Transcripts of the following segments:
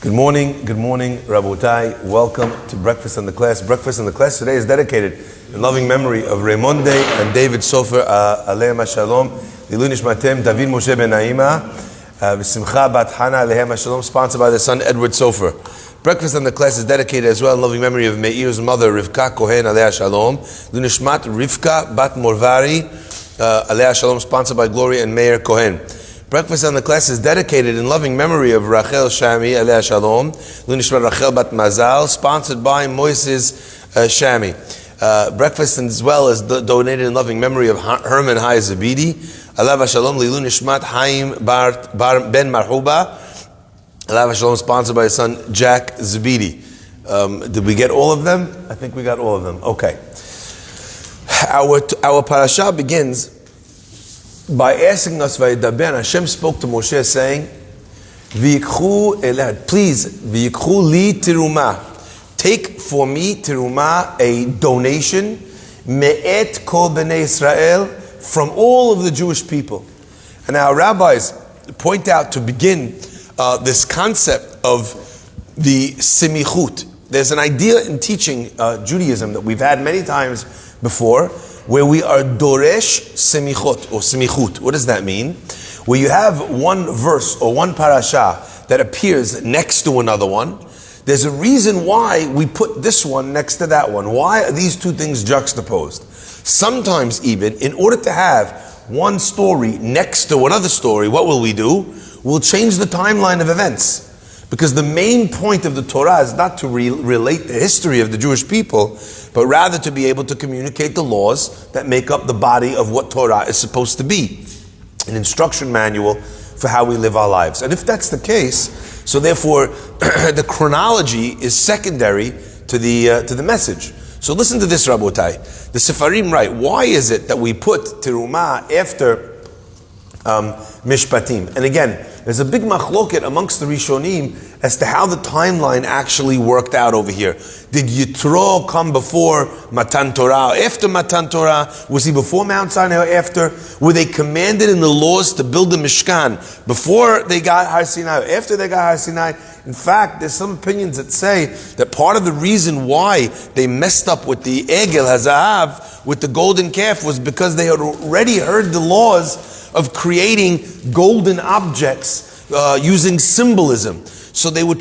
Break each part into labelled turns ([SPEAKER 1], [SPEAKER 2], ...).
[SPEAKER 1] Good morning, Rabotai. Welcome to Breakfast in the Class. Breakfast in the Class today is dedicated in loving memory of Raymonde and David Sofer, Alehem Shalom, Lilu Nishmatem, David Moshe Ben Naima, V'Simcha Bat Hana, Alehem Shalom, sponsored by their son Edward Sofer. Breakfast in the Class is dedicated as well in loving memory of Meir's mother, Rivka Kohen, Aleha Shalom, Lilu Nishmat Rivka Bat Morvari, Aleha Shalom, sponsored by Gloria and Meir Kohen. Breakfast on the Class is dedicated in loving memory of Rachel Shami, Aleha Shalom, Lunishmat Rachel Bat Mazal, sponsored by Moises Shami. Breakfast as well is donated in loving memory of Herman Hai Zabidi, Aleha Shalom, Lilu Nishmat Haim Ben Marhuba, Aleha Shalom, sponsored by his son Jack Zabidi. Did we get all of them? I think we got all of them. Okay. Our parasha begins by asking us, Vayidaber, Hashem spoke to Moshe saying, V'yikchu elad, please, V'yikchu li teruma, take for me teruma, a donation, me'et kol b'nei Israel, from all of the Jewish people. And our rabbis point out to begin this concept of the simichut. There's an idea in teaching Judaism that we've had many times before, where we are doresh semichot or semichut. What does that mean? Where you have one verse or one parasha that appears next to another one. There's a reason why we put this one next to that one. Why are these two things juxtaposed? Sometimes even, in order to have one story next to another story, what will we do? We'll change the timeline of events. Because the main point of the Torah is not to relate the history of the Jewish people, but rather to be able to communicate the laws that make up the body of what Torah is supposed to be. An instruction manual for how we live our lives. And if that's the case, so therefore the chronology is secondary to the message. So listen to this, Rabotai. The Sefarim write, why is it that we put Teruma after Mishpatim? And again, there's a big machloket amongst the Rishonim as to how the timeline actually worked out over here. Did Yitro come before Matan Torah? After Matan Torah? Was he before Mount Sinai or after? Were they commanded in the laws to build the Mishkan before they got Har Sinai or after they got Har Sinai? In fact, there's some opinions that say that part of the reason why they messed up with the Egel Hazahav, with the golden calf, was because they had already heard the laws of creating golden objects using symbolism. So they were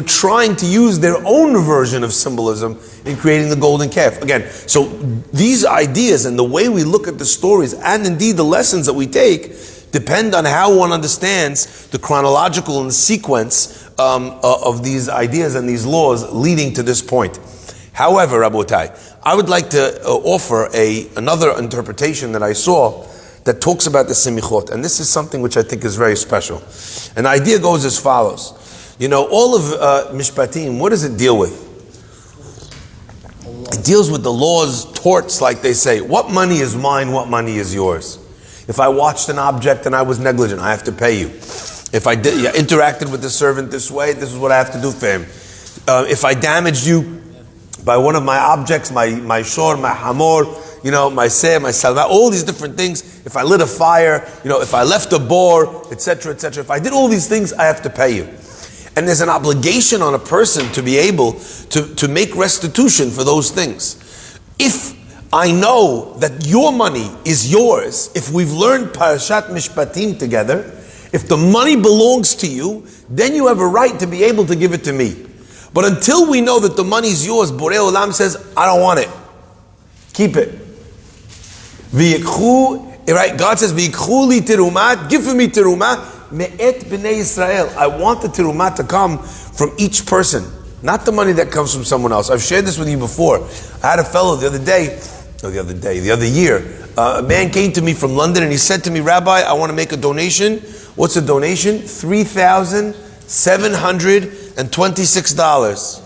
[SPEAKER 1] trying to use their own version of symbolism in creating the golden calf. Again, so these ideas and the way we look at the stories and indeed the lessons that we take depend on how one understands the chronological and the sequence of these ideas and these laws leading to this point. However, Rabotai, I would like to offer another interpretation that I saw that talks about the semichot, and this is something which I think is very special. And the idea goes as follows. You know, all of Mishpatim, what does it deal with? It deals with the laws, torts, like they say. What money is mine, what money is yours? If I watched an object and I was negligent, I have to pay you. If I interacted with the servant this way, this is what I have to do for him. If I damaged you by one of my objects, my shor, my hamor, my seh, my salva, all these different things. If I lit a fire, if I left a bore, etc., etc. If I did all these things, I have to pay you. And there's an obligation on a person to be able to make restitution for those things. If I know that your money is yours, if we've learned Parashat Mishpatim together, if the money belongs to you, then you have a right to be able to give it to me. But until we know that the money is yours, Borei Olam says, I don't want it. Keep it. Right? God says, V'yikchu li teruma, give for me teruma, me'et b'nei Israel. I want the teruma to come from each person, not the money that comes from someone else. I've shared this with you before. I had a fellow the other year, a man came to me from London and he said to me, Rabbi, I want to make a donation. What's a donation? $3,726.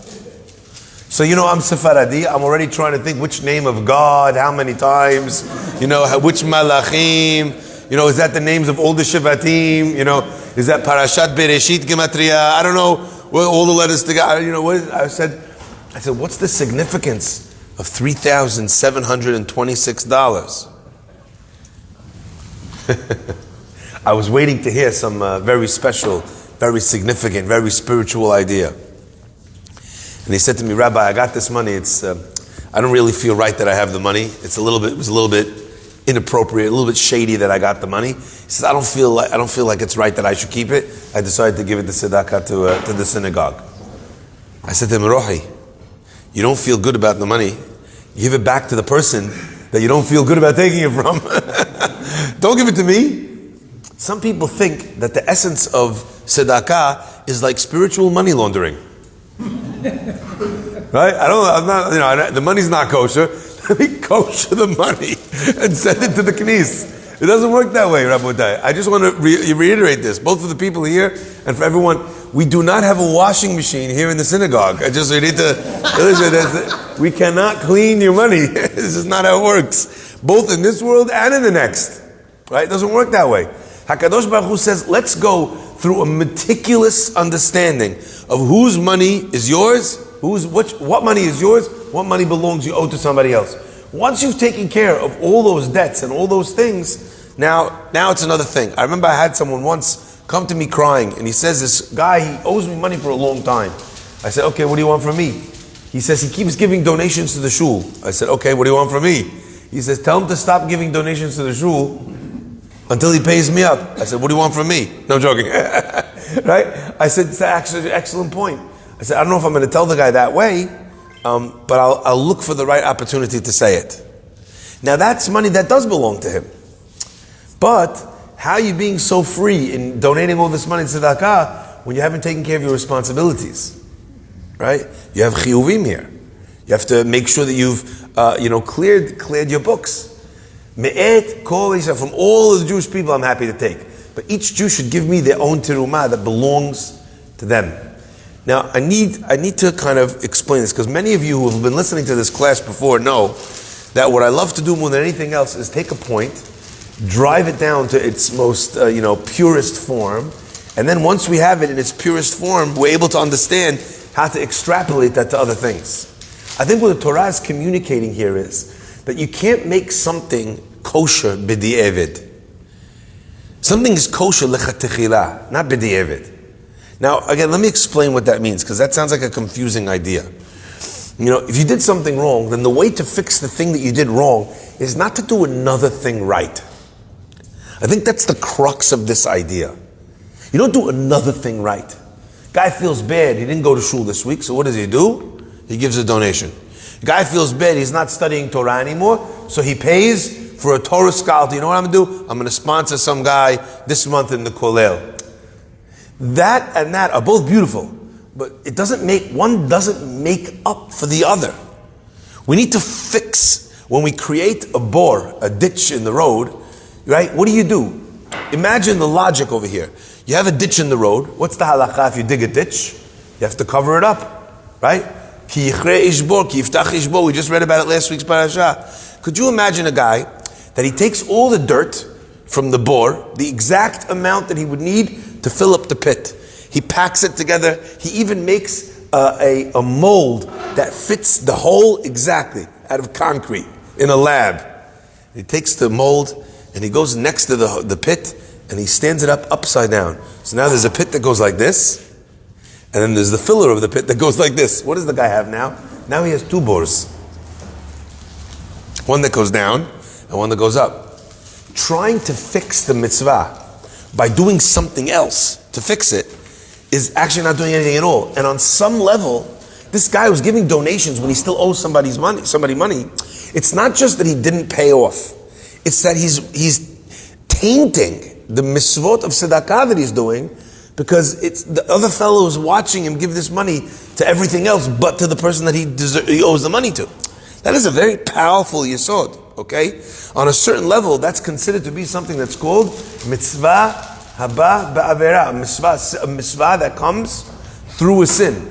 [SPEAKER 1] So I'm Sephardi. I'm already trying to think which name of God, how many times, which malachim, is that the names of all the Shevatim, is that Parashat Bereshit Gematria? I don't know all the letters together. I said, what's the significance of $3,726? I was waiting to hear some very special very significant, very spiritual idea. And he said to me, Rabbi, I got this money. I don't really feel right that I have the money. It was a little bit inappropriate, a little bit shady that I got the money. He says, I don't feel like it's right that I should keep it. I decided to give it the tzedakah to the synagogue. I said to him, Rohi, you don't feel good about the money. Give it back to the person that you don't feel good about taking it from. Don't give it to me. Some people think that the essence of tzedakah is like spiritual money laundering. Right? The money's not kosher. Let me kosher the money and send it to the knis. It doesn't work that way, Rabotai. I just want to reiterate this, both for the people here and for everyone. We do not have a washing machine here in the synagogue. We cannot clean your money. This is not how it works. Both in this world and in the next. Right? It doesn't work that way. HaKadosh Baruch Hu says, let's go through a meticulous understanding of whose money is yours, what money is yours, what money belongs you owe to somebody else. Once you've taken care of all those debts and all those things, now it's another thing. I remember I had someone once come to me crying, and he says, this guy, he owes me money for a long time. I said, okay, what do you want from me? He says, he keeps giving donations to the shul. I said, okay, what do you want from me? He says, tell him to stop giving donations to the shul until he pays me up. I said, what do you want from me? No, I'm joking. Right? I said, it's actually an excellent point. I said, I don't know if I'm going to tell the guy that way, but I'll look for the right opportunity to say it. Now that's money that does belong to him. But how are you being so free in donating all this money to tzedakah when you haven't taken care of your responsibilities? Right? You have chiyuvim here. You have to make sure that you've cleared your books. Me'et kol Yisrael, from all of the Jewish people, I'm happy to take. But each Jew should give me their own teruma that belongs to them. Now, I need to kind of explain this, because many of you who have been listening to this class before know that what I love to do more than anything else is take a point, drive it down to its most purest form, and then once we have it in its purest form, we're able to understand how to extrapolate that to other things. I think what the Torah is communicating here is that you can't make something kosher b'di'evid. Something is kosher lechatechila, not b'di'evid. Now, again, let me explain what that means, because that sounds like a confusing idea. If you did something wrong, then the way to fix the thing that you did wrong is not to do another thing right. I think that's the crux of this idea. You don't do another thing right. Guy feels bad, he didn't go to shul this week, so what does he do? He gives a donation. Guy feels bad, he's not studying Torah anymore, so he pays for a Torah scholar. You know what I'm going to do? I'm going to sponsor some guy this month in the Kollel. That and that are both beautiful, but one doesn't make up for the other. We need to fix, when we create a ditch in the road, right? What do? Imagine the logic over here. You have a ditch in the road. What's the halakha if you dig a ditch? You have to cover it up, right? Ki yichre ishbor, ki yiftach ishbor. We just read about it last week's parasha. Could you imagine a guy that he takes all the dirt from the bore, the exact amount that he would need to fill up the pit. He packs it together. He even makes a mold that fits the hole exactly out of concrete in a lab. He takes the mold and he goes next to the pit and he stands it up upside down. So now there's a pit that goes like this, and then there's the filler of the pit that goes like this. What does the guy have now? Now he has two bores. One that goes down and one that goes up. Trying to fix the mitzvah by doing something else to fix it is actually not doing anything at all. And on some level, this guy was giving donations when he still owes somebody money. It's not just that he didn't pay off. It's that he's tainting the mitzvot of tzedakah that he's doing, because it's the other fellow is watching him give this money to everything else but to the person that he owes the money to. That is a very powerful yesod. Okay? On a certain level, that's considered to be something that's called mitzvah haba ba'avera, a mitzvah that comes through a sin.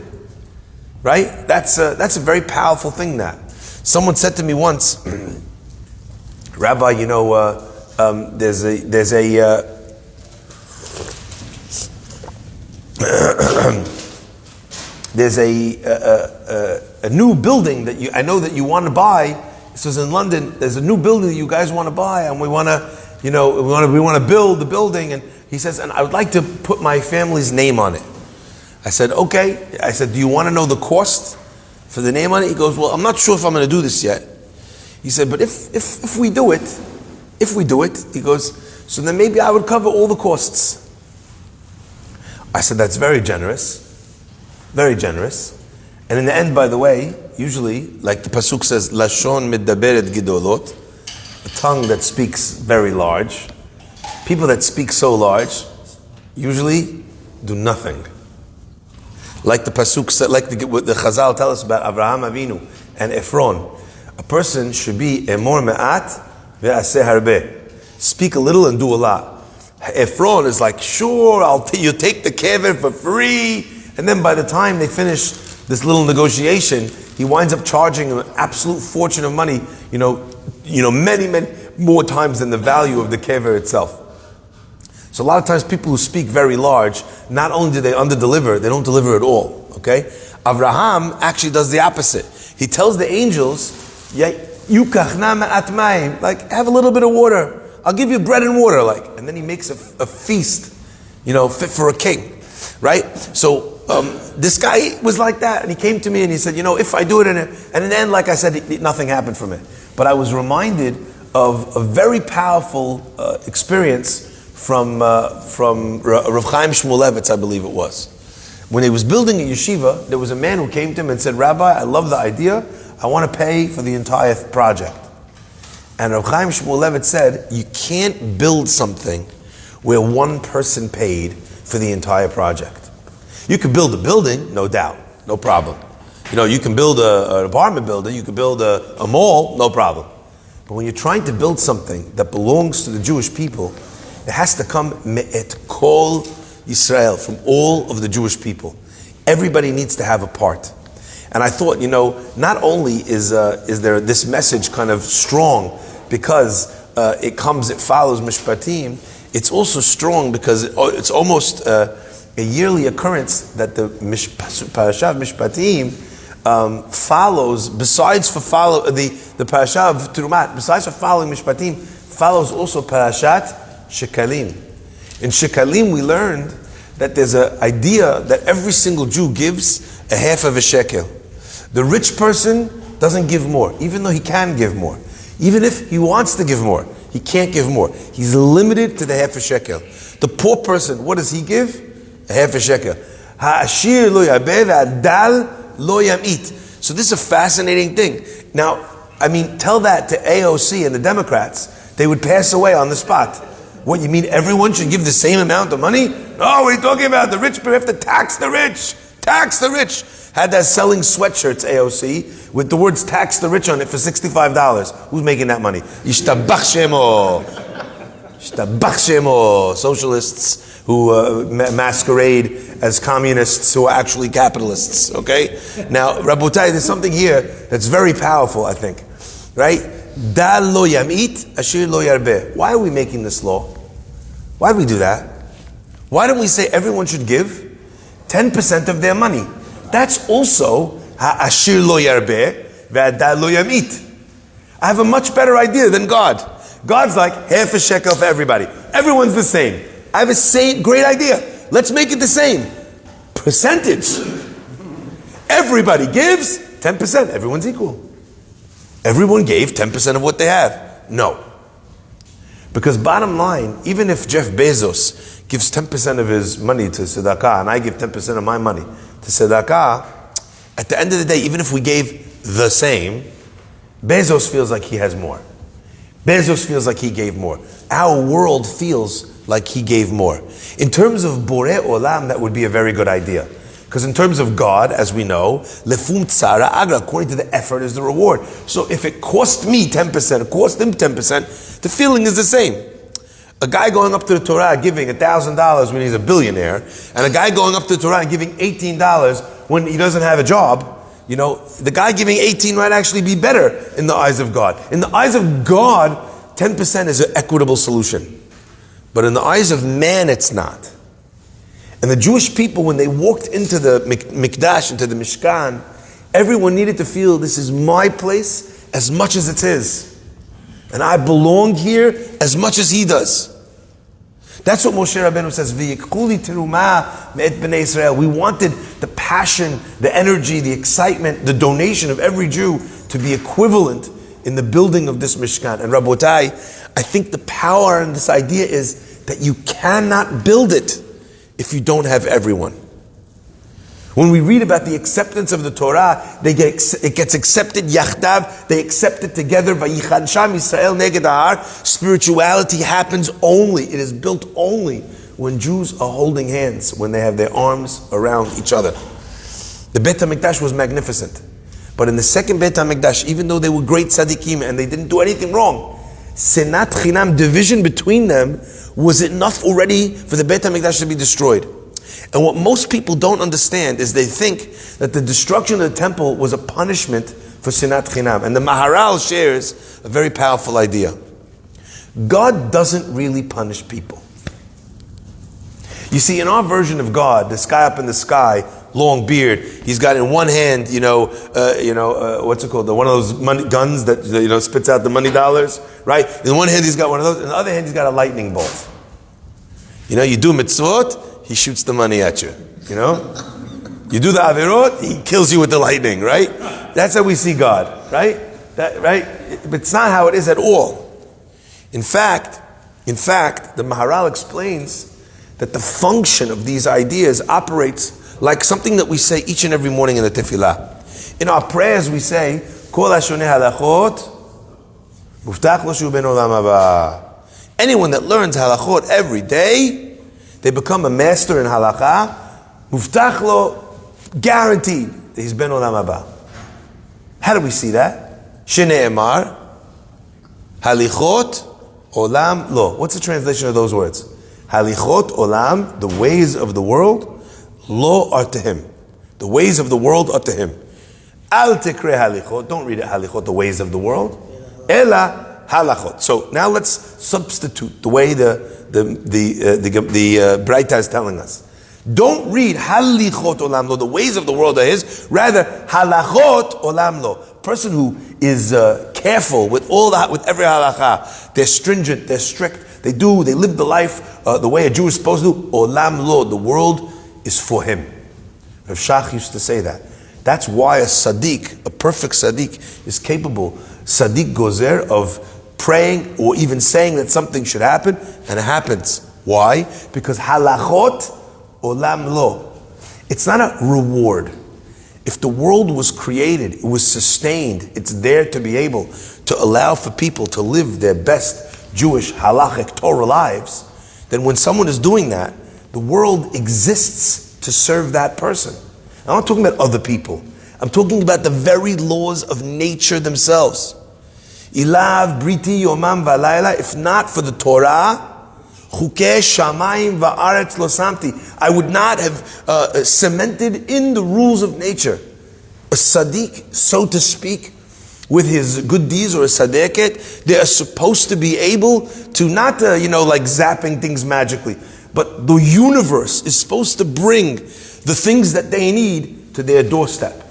[SPEAKER 1] Right? That's a very powerful thing. That someone said to me once, Rabbi, there's a new building that I know that you want to buy. This is in London. There's a new building that you guys want to buy, and we want to build the building, and He says, and I would like to put my family's name on it. I said, okay. I said, do you want to know the cost for the name on it? He goes, well, I'm not sure if I'm going to do this yet. He said, but if we do it, he goes, so then maybe I would cover all the costs. I said, that's very generous. Very generous. And in the end, by the way, usually, like the pasuk says, Lashon medaberet gidolot, a tongue that speaks very large. People that speak so large usually do nothing. Like the pasuk said, like the Chazal tell us about Avraham Avinu and Ephron. A person should be emor me'at ve'aseh harbeh. Speak a little and do a lot. Ephron is like, sure, you take the kever for free. And then by the time they finish this little negotiation, he winds up charging an absolute fortune of money, many more times than the value of the kever itself. So a lot of times people who speak very large, not only do they underdeliver, they don't deliver at all. Okay? Avraham actually does the opposite. He tells the angels, like, have a little bit of water. I'll give you bread and water, like. And then he makes a feast, fit for a king. Right? So this guy was like that, and he came to me and he said, if I do it, and in the end, like I said, nothing happened from it. But I was reminded of a very powerful experience from Rav Chaim Shmulevitz, I believe it was. When he was building a yeshiva, there was a man who came to him and said, Rabbi, I love the idea. I want to pay for the entire project. And Rav Chaim Shmulevitz said, you can't build something where one person paid for the entire project. You could build a building, no doubt, no problem. You can build an apartment building, you could build a mall, no problem. But when you're trying to build something that belongs to the Jewish people, it has to come me'et kol Yisrael, from all of the Jewish people. Everybody needs to have a part. And I thought, not only is there this message kind of strong because it follows Mishpatim, it's also strong because it's almost a yearly occurrence that the Parasha of Mishpatim follows, besides for the Parasha of Teruma, besides for following Mishpatim, follows also Parashat Shekalim. In Shekalim we learned that there's an idea that every single Jew gives a half of a shekel. The rich person doesn't give more, even though he can give more. Even if he wants to give more, he can't give more. He's limited to the half a shekel. The poor person, what does he give? A half a shekel. Ha'ashir lo yarbeh ve'adal lo yamit. So this is a fascinating thing. Now, tell that to AOC and the Democrats, they would pass away on the spot. What, you mean everyone should give the same amount of money? No, what are you talking about? The rich people have to tax the rich. Tax the rich. Had that selling sweatshirts, AOC, with the words tax the rich on it for $65. Who's making that money? Yishtabach shemo. Yishtabach shemo. Socialists who masquerade as communists who are actually capitalists, okay? Now, Rabotai, there's something here that's very powerful, I think. Right? Dal lo yamit, ashir lo yarbeh. Why are we making this law? Why do we do that? Why don't we say everyone should give 10% of their money? That's also ha'ashir lo yarbeh ve'adal lo yamit. I have a much better idea than God. God's like half a shekel for everybody. Everyone's the same. I have a great idea. Let's make it the same. Percentage. Everybody gives 10%. Everyone's equal. Everyone gave 10% of what they have. No. Because bottom line, even if Jeff Bezos gives 10% of his money to tzedakah and I give 10% of my money to tzedakah, at the end of the day, even if we gave the same, Bezos feels like he has more. Bezos feels like he gave more. Our world feels like he gave more. In terms of Borei Olam, that would be a very good idea. Because in terms of God, as we know, lefum tzara agra, according to the effort is the reward. So if it cost me 10%, it cost him 10%, the feeling is the same. A guy going up to the Torah giving $1,000 when he's a billionaire, and a guy going up to the Torah and giving $18 when he doesn't have a job, the guy giving 18 might actually be better in the eyes of God. In the eyes of God, 10% is an equitable solution. But in the eyes of man, it's not. And the Jewish people, when they walked into the Mikdash, into the Mishkan, everyone needed to feel this is my place as much as it's his. And I belong here as much as he does. That's what Moshe Rabbeinu says, V'yikuli teruma me'et b'nei Israel. We wanted the passion, the energy, the excitement, the donation of every Jew to be equivalent in the building of this Mishkan. And Rabotai, I think the power in this idea is that you cannot build it if you don't have everyone. When we read about the acceptance of the Torah, it gets accepted yachdav, they accept it together. Vayichan sham Yisrael neged ha'ar. Spirituality happens only, it is built only when Jews are holding hands, when they have their arms around each other. The Beit HaMikdash was magnificent. But in the second Beit HaMikdash, even though they were great tzaddikim and they didn't do anything wrong, senat chinam, division between them, was enough already for the Beit HaMikdash to be destroyed. And what most people don't understand is they think that the destruction of the temple was a punishment for Sinat Chinam. And the Maharal shares a very powerful idea. God doesn't really punish people. You see, in our version of God, this guy up in the sky, long beard, he's got in one hand, what's it called? One of those money guns that spits out the money dollars, right? In one hand he's got one of those, in the other hand he's got a lightning bolt. You do mitzvot, he shoots the money at you, You do the avirot, he kills you with the lightning, right? That's how we see God, right? Right? But it's not how it is at all. In fact, the Maharal explains that the function of these ideas operates like something that we say each and every morning in the tefillah. In our prayers we say, Kol hashoneh halachot, muftach lo shu ben olam haba. Anyone that learns halachot every day, they become a master in halakha, muftach lo, guaranteed that he's ben olam haba. How do we see that? Shene'emar, halichot olam lo. What's the translation of those words? Halichot olam, the ways of the world, lo are to him. The ways of the world are to him. Al tikre halichot, don't read it halichot, the ways of the world. Ela halachot. So now let's substitute the way the Braita is telling us. Don't read halichot olam lo, the ways of the world are his. Rather, halachot olam lo. Person who is careful with with every halacha. They're stringent, they're strict. They live the life the way a Jew is supposed to do. Olam lo, the world is for him. Rav Shach used to say that. That's why a tzaddik, a perfect tzaddik, is capable, tzaddik gozer, of praying or even saying that something should happen, and it happens. Why? Because halachot olam lo. It's not a reward. If the world was created, it was sustained, it's there to be able to allow for people to live their best Jewish halachic Torah lives, then when someone is doing that, the world exists to serve that person. I'm not talking about other people. I'm talking about the very laws of nature themselves. Ilav briti yomam v'alayla. If not for the Torah, chukei shamayim va'aretz lo samti, I would not have cemented in the rules of nature. A tzaddik, so to speak, with his good deeds, or a tzaddiket, they are supposed to be able to not, like zapping things magically, but the universe is supposed to bring the things that they need to their doorstep.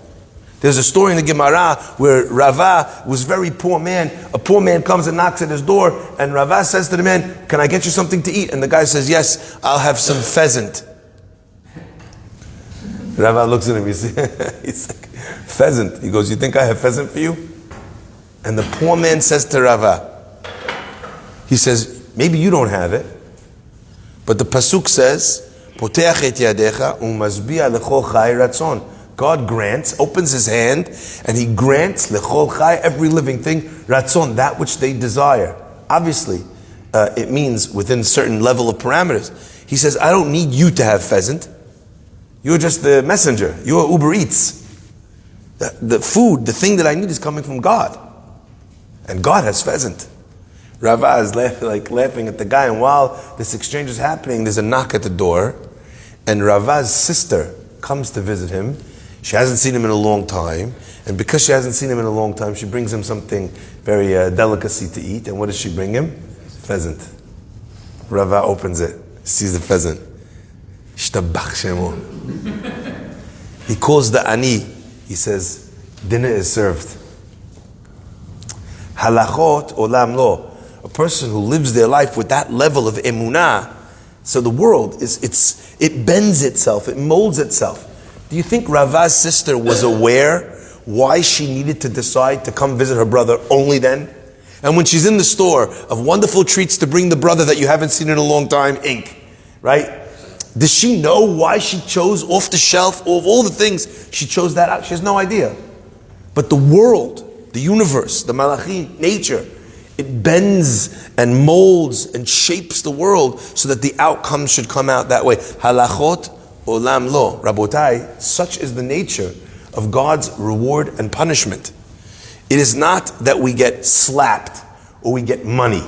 [SPEAKER 1] There's a story in the Gemara where Rava was a very poor man. A poor man comes and knocks at his door, and Rava says to the man, "Can I get you something to eat?" And the guy says, "Yes, I'll have some pheasant." Rava looks at him, he's like, "Pheasant?" He goes, "You think I have pheasant for you?" And the poor man says to Rava, he says, "Maybe you don't have it, but the pasuk says, Poteach et yadecha u'mazbi'a lechol chai ratzon." God grants, opens his hand, and he grants lechol chai, every living thing, ratzon, that which they desire. Obviously, it means within a certain level of parameters. He says, I don't need you to have pheasant. You're just the messenger. You're Uber Eats. The food, the thing that I need is coming from God. And God has pheasant. Rava is laughing at the guy, and while this exchange is happening, there's a knock at the door, and Rava's sister comes to visit him. She hasn't seen him in a long time, and because she hasn't seen him in a long time, she brings him something very delicacy to eat. And what does she bring him? Pheasant. Rava opens it, sees the pheasant. Shtabach shemo. He calls the ani. He says, dinner is served. Halachot olam lo. A person who lives their life with that level of emunah, So the world it bends itself, it molds itself. Do you think Rava's sister was aware why she needed to decide to come visit her brother only then? And when she's in the store of wonderful treats to bring the brother that you haven't seen in a long time, ink, right? Does she know why she chose off the shelf, of all the things, she chose that out? She has no idea. But the world, the universe, the malachim, nature, it bends and molds and shapes the world so that the outcome should come out that way. Halachot olam lo. Rabotai, such is the nature of God's reward and punishment. It is not that we get slapped or we get money.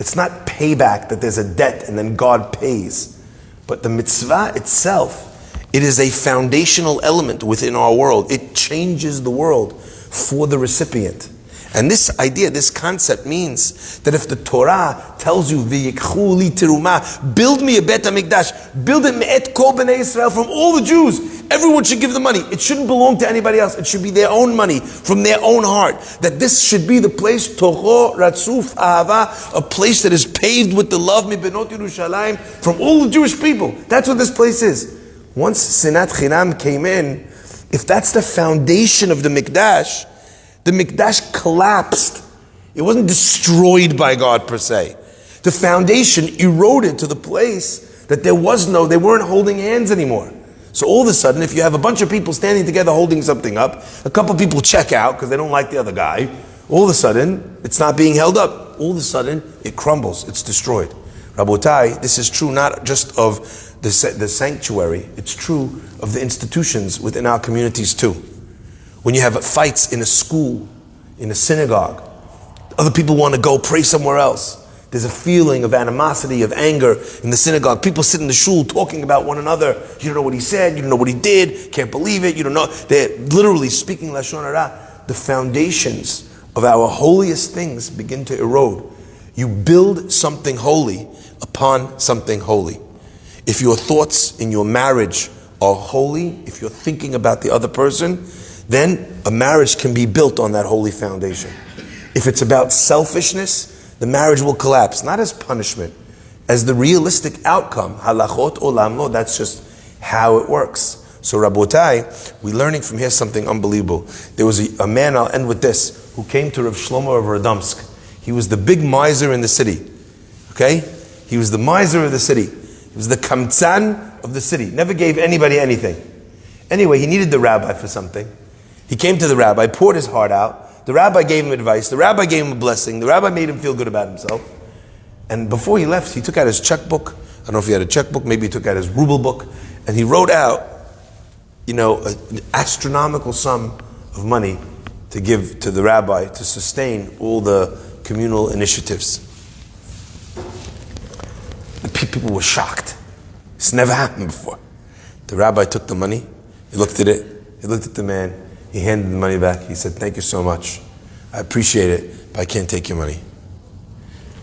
[SPEAKER 1] It's not payback, that there's a debt and then God pays. But the mitzvah itself, it is a foundational element within our world. It changes the world for the recipient. And this idea, this concept means that if the Torah tells you, V'yikchu li teruma, build me a Bet HaMikdash, build it me'et kol b'nei Israel, from all the Jews, everyone should give the money. It shouldn't belong to anybody else. It should be their own money, from their own heart. That this should be the place, Toho Ratzuf Ahava, a place that is paved with the love, Mibenot Yerushalayim, from all the Jewish people. That's what this place is. Once Sinat Chinam came in, if that's the foundation of the Mikdash collapsed. It wasn't destroyed by God per se. The foundation eroded to the place that they weren't holding hands anymore. So all of a sudden, if you have a bunch of people standing together holding something up, a couple people check out because they don't like the other guy, all of a sudden, it's not being held up. All of a sudden, it crumbles, it's destroyed. Rabotai, this is true not just of the sanctuary, it's true of the institutions within our communities too. When you have fights in a school, in a synagogue, other people want to go pray somewhere else. There's a feeling of animosity, of anger in the synagogue. People sit in the shul talking about one another. You don't know what he said, you don't know what he did, can't believe it, you don't know. They're literally speaking Lashon Hara. The foundations of our holiest things begin to erode. You build something holy upon something holy. If your thoughts in your marriage are holy, if you're thinking about the other person, then a marriage can be built on that holy foundation. If it's about selfishness, the marriage will collapse, not as punishment, as the realistic outcome. Halachot olam lo, that's just how it works. So Rabotai, we're learning from here something unbelievable. There was a man, I'll end with this, who came to Rav Shlomo of Radomsk. He was the big miser in the city. Okay? He was the miser of the city. He was the kamtzan of the city. Never gave anybody anything. Anyway, he needed the rabbi for something. He came to the rabbi, poured his heart out. The rabbi gave him advice. The rabbi gave him a blessing. The rabbi made him feel good about himself. And before he left, he took out his checkbook. I don't know if he had a checkbook. Maybe he took out his ruble book. And he wrote out, an astronomical sum of money to give to the rabbi to sustain all the communal initiatives. The people were shocked. It's never happened before. The rabbi took the money. He looked at it. He looked at the man. He handed the money back. He said, "Thank you so much. I appreciate it, but I can't take your money."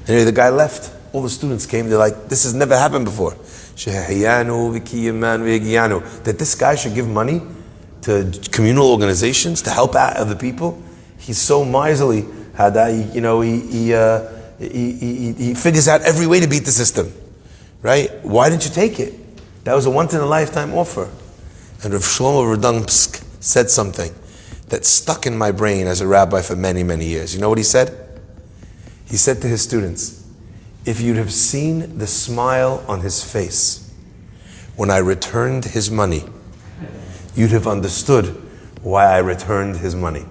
[SPEAKER 1] Anyway, the guy left. All the students came. They're like, "This has never happened before." That this guy should give money to communal organizations to help out other people. He's so miserly. He figures out every way to beat the system. Right? Why didn't you take it? That was a once-in-a-lifetime offer. And Rav Shlomo Radomsk said something that stuck in my brain as a rabbi for many, many years. You know what he said? He said to his students, "If you'd have seen the smile on his face when I returned his money, you'd have understood why I returned his money."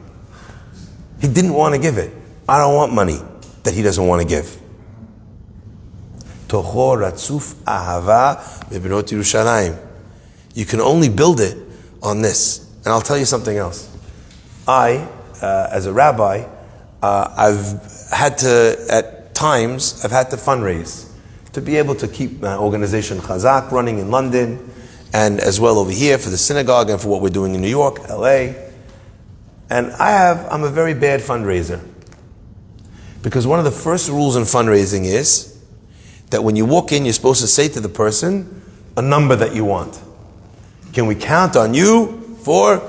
[SPEAKER 1] He didn't want to give it. I don't want money that he doesn't want to give. Toho ratzuf ahava bebenot Yerushalayim. You can only build it on this. And I'll tell you something else. I, as a rabbi, I've had to fundraise to be able to keep my organization Chazak running in London, and as well over here for the synagogue and for what we're doing in New York, LA. And I'm a very bad fundraiser. Because one of the first rules in fundraising is that when you walk in, you're supposed to say to the person a number that you want. Can we count on you for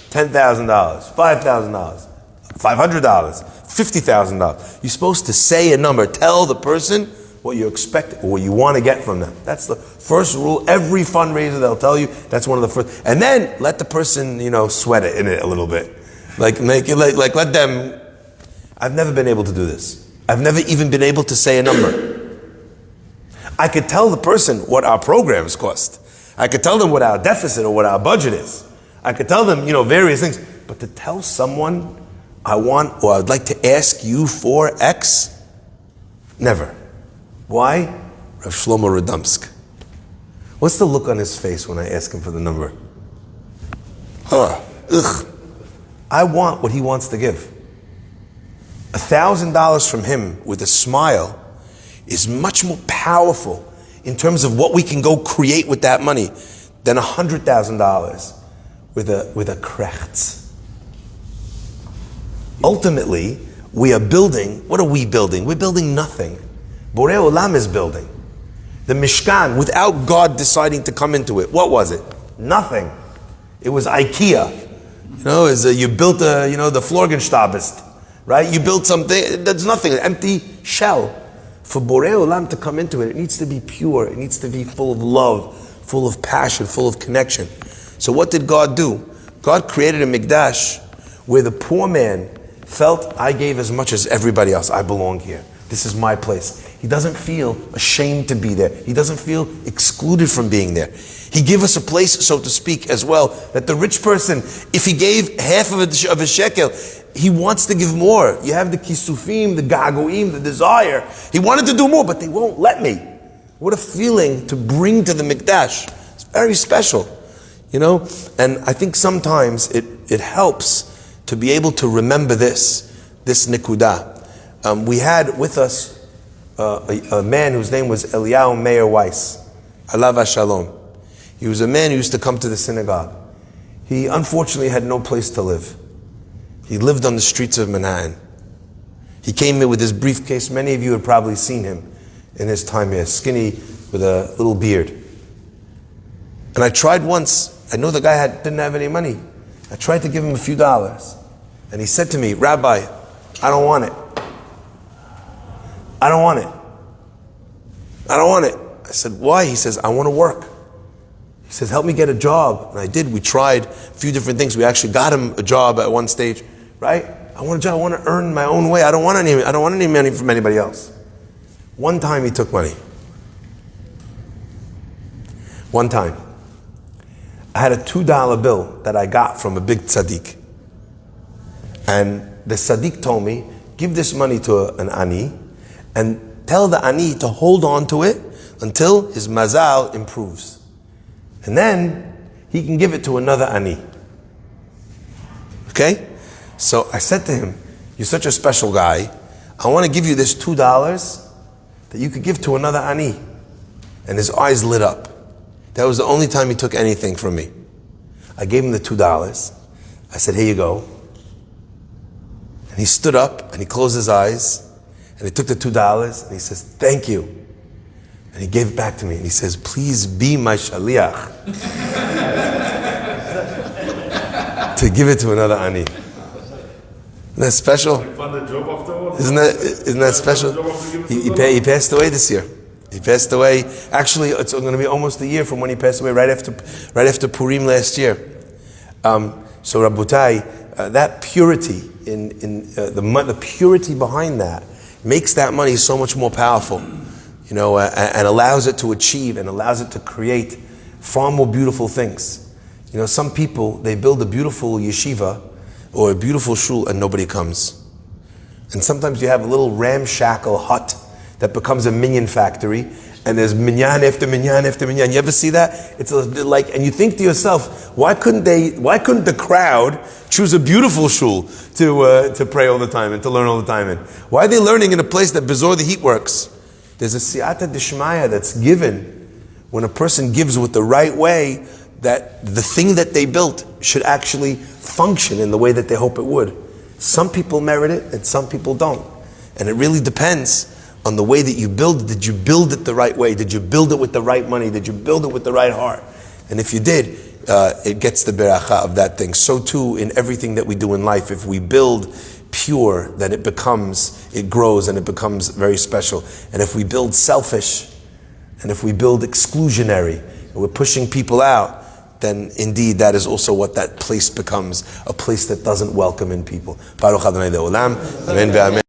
[SPEAKER 1] $10,000, $5,000, $500, $50,000? You're supposed to say a number. Tell the person what you expect, or what you want to get from them. That's the first rule. Every fundraiser, they'll tell you, that's one of the first. And then let the person, sweat it in it a little bit. Like let them. I've never been able to do this. I've never even been able to say a number. I could tell the person what our programs cost. I could tell them what our deficit or what our budget is. I could tell them, various things. But to tell someone, I want, or I'd like to ask you for X, never. Why? Rav Shlomo Radomsk. What's the look on his face when I ask him for the number? I want what he wants to give. $1,000 from him with a smile is much more powerful in terms of what we can go create with that money than $100,000 with a krechts. Ultimately, we are building. What are we building? We're building nothing. Borei Olam is building. The Mishkan, without God deciding to come into it, what was it? Nothing. It was IKEA. You built the Florgenstabist, right? You built something that's nothing, an empty shell. For Borei Olam to come into it, it needs to be pure. It needs to be full of love, full of passion, full of connection. So what did God do? God created a mikdash where the poor man felt, I gave as much as everybody else. I belong here. This is my place. He doesn't feel ashamed to be there. He doesn't feel excluded from being there. He gave us a place, so to speak, as well, that the rich person, if he gave half of a shekel, he wants to give more. You have the kisufim, the gagoim, the desire. He wanted to do more, but they won't let me. What a feeling to bring to the mikdash. It's very special, And I think sometimes it helps to be able to remember this nikudah. We had with us a man whose name was Eliyahu Meir Weiss, Alav Shalom. He was a man who used to come to the synagogue. He unfortunately had no place to live. He lived on the streets of Manhattan. He came here with his briefcase. Many of you have probably seen him in his time here, skinny with a little beard. And I tried once. I know the guy didn't have any money. I tried to give him a few dollars. And he said to me, Rabbi, I don't want it. I don't want it. I don't want it. I said, why? He says, I want to work. He says, help me get a job. And I did. We tried a few different things. We actually got him a job at one stage, right? I want a job. I want to earn my own way. I don't want any money from anybody else. One time he took money. One time. I had a $2 bill that I got from a big tzaddik. And the tzaddik told me, give this money to an ani, and tell the ani to hold on to it until his mazal improves. And then he can give it to another ani. Okay? So I said to him, you're such a special guy. I want to give you this $2 that you could give to another ani. And his eyes lit up. That was the only time he took anything from me. I gave him the $2. I said, here you go. And he stood up and he closed his eyes and he took the $2 and he says, thank you. And he gave it back to me and he says, please be my shaliach. To give it to another ani. Isn't that special? Isn't that special? He passed away this year. He passed away. Actually, it's going to be almost a year from when he passed away, right after Purim last year. So Rabotai, that purity the purity behind that makes that money so much more powerful, and allows it to achieve and allows it to create far more beautiful things. Some people, they build a beautiful yeshiva or a beautiful shul and nobody comes. And sometimes you have a little ramshackle hut that becomes a minyan factory, and there's minyan after minyan after minyan. You ever see that? It's and you think to yourself, why couldn't the crowd choose a beautiful shul to pray all the time and to learn all the time in? Why are they learning in a place that Bezor the heat works? There's a siyata dishmaya that's given when a person gives with the right way, that the thing that they built should actually function in the way that they hope it would. Some people merit it and some people don't. And it really depends on the way that you build it. Did you build it the right way? Did you build it with the right money? Did you build it with the right heart? And if you did, it gets the beracha of that thing. So too in everything that we do in life. If we build pure, then it grows and it becomes very special. And if we build selfish, and if we build exclusionary, and we're pushing people out, then indeed that is also what that place becomes, a place that doesn't welcome in people. Baruch Adonai Le'olam. Amen ve'amen.